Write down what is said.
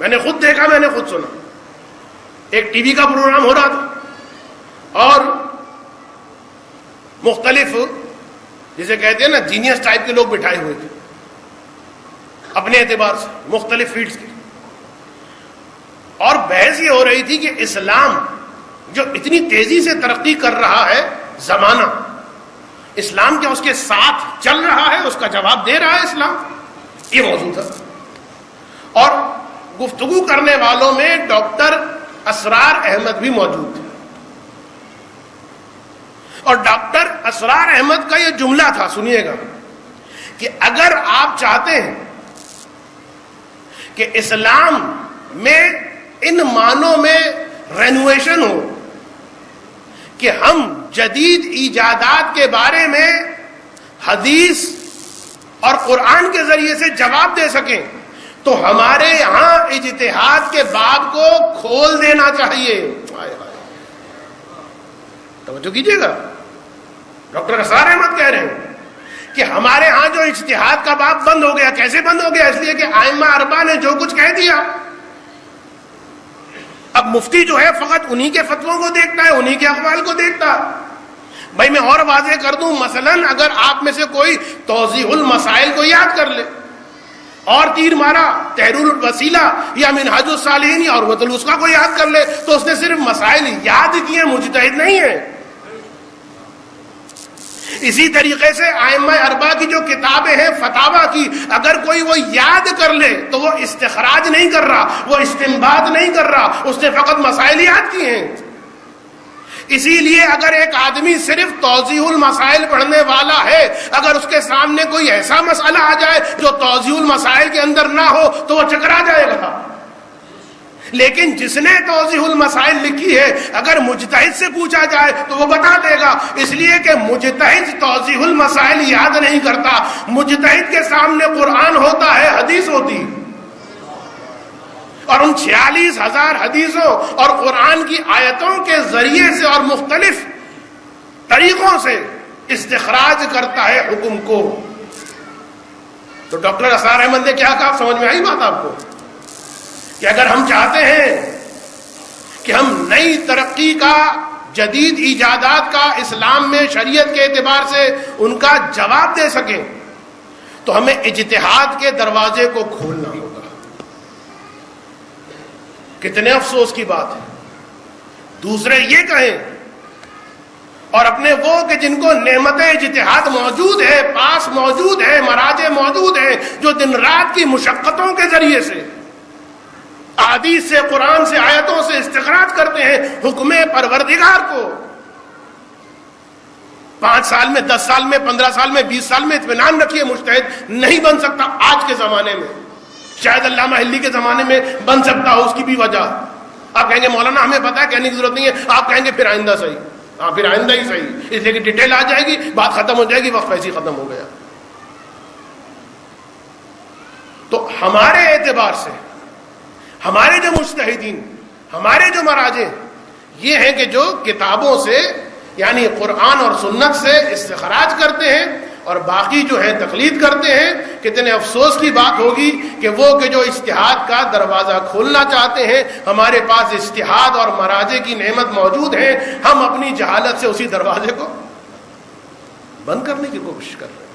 میں نے خود دیکھا، میں نے خود سنا. ایک ٹی وی کا پروگرام ہو رہا تھا اور مختلف جسے کہتے ہیں نا جینیس ٹائپ کے لوگ بٹھائے ہوئے تھے اپنے اعتبار سے مختلف فیلڈز کے، اور بحث یہ ہو رہی تھی کہ اسلام جو اتنی تیزی سے ترقی کر رہا ہے، زمانہ اسلام کیا اس کے ساتھ چل رہا ہے، اس کا جواب دے رہا ہے اسلام؟ یہ موضوع تھا. اور گفتگو کرنے والوں میں ڈاکٹر اسرار احمد بھی موجود تھے، اور ڈاکٹر اسرار احمد کا یہ جملہ تھا، سنیے گا، کہ اگر آپ چاہتے ہیں کہ اسلام میں ان معنوں میں رینوویشن ہو کہ ہم جدید ایجادات کے بارے میں حدیث اور قرآن کے ذریعے سے جواب دے سکیں، تو ہمارے یہاں اجتہاد کے باب کو کھول دینا چاہیے. توجہ کیجیے گا، ڈاکٹر اسرار احمد کہہ رہے ہیں کہ ہمارے ہاں جو اجتہاد کا باب بند ہو گیا. کیسے بند ہو گیا؟ اس لیے کہ ائمہ اربعہ نے جو کچھ کہہ دیا، اب مفتی جو ہے فقط انہی کے فتووں کو دیکھتا ہے، انہی کے اقوال کو دیکھتا ہے. بھائی میں اور واضح کر دوں، مثلا اگر آپ میں سے کوئی توضیح المسائل کو یاد کر لے اور تیر مارا تحریر الوسیلہ یا منہاج الصالحین یا عروۃ الوثقیٰ کو یاد کر لے تو اس نے صرف مسائل یاد کیے، مجتہد نہیں ہے. اسی طریقے سے ائمہ اربعہ کی جو کتابیں ہیں فتاویٰ کی، اگر کوئی وہ یاد کر لے تو وہ استخراج نہیں کر رہا، وہ استنباط نہیں کر رہا، اس نے فقط مسائل یاد کیے ہیں. اسی لیے اگر ایک آدمی صرف توضیح المسائل پڑھنے والا ہے، اگر اس کے سامنے کوئی ایسا مسئلہ آ جائے جو توضیح المسائل کے اندر نہ ہو تو وہ چکرا جائے گا. لیکن جس نے توضیح المسائل لکھی ہے، اگر مجتہد سے پوچھا جائے تو وہ بتا دے گا، اس لیے کہ مجتہد توضیح المسائل یاد نہیں کرتا. مجتہد کے سامنے قرآن ہوتا ہے، حدیث ہوتی، اور ان 46,000 حدیثوں اور قرآن کی آیتوں کے ذریعے سے اور مختلف طریقوں سے استخراج کرتا ہے حکم کو. تو ڈاکٹر اسرار احمد نے کیا کہا؟ سمجھ میں آئی بات آپ کو؟ کہ اگر ہم چاہتے ہیں کہ ہم نئی ترقی کا، جدید ایجادات کا اسلام میں شریعت کے اعتبار سے ان کا جواب دے سکیں، تو ہمیں اجتہاد کے دروازے کو کھولنا ہوگا. کتنے افسوس کی بات ہے دوسرے یہ کہیں اور اپنے وہ کہ جن کو نعمت اجتہاد موجود ہے، پاس موجود ہے، مراجع موجود ہیں، جو دن رات کی مشقتوں کے ذریعے سے احادیث سے، قرآن سے، آیتوں سے استخراج کرتے ہیں حکم پروردگار کو. 5 سال میں، 10 سال میں، 15 سال میں، 20 سال میں اطمینان رکھیے مجتہد نہیں بن سکتا. آج کے زمانے میں شاید علامہ حلی کے زمانے میں بن سکتا ہو. اس کی بھی وجہ آپ کہیں گے مولانا ہمیں پتا ہے، کہنے کی ضرورت نہیں ہے. آپ کہیں گے پھر آئندہ صحیح. ہاں پھر آئندہ ہی صحیح، اس لیے کہ ڈیٹیل آ جائے گی، بات ختم ہو جائے گی، وقت ویسے ہی ختم ہو گیا. تو ہمارے اعتبار سے ہمارے جو مجتہدین، ہمارے جو مراجع یہ ہیں کہ جو کتابوں سے یعنی قرآن اور سنت سے استخراج کرتے ہیں اور باقی جو ہے تقلید کرتے ہیں. کتنے افسوس کی بات ہوگی کہ وہ کہ جو اجتہاد کا دروازہ کھولنا چاہتے ہیں، ہمارے پاس اجتہاد اور مراجع کی نعمت موجود ہے، ہم اپنی جہالت سے اسی دروازے کو بند کرنے کی کوشش کر رہے ہیں.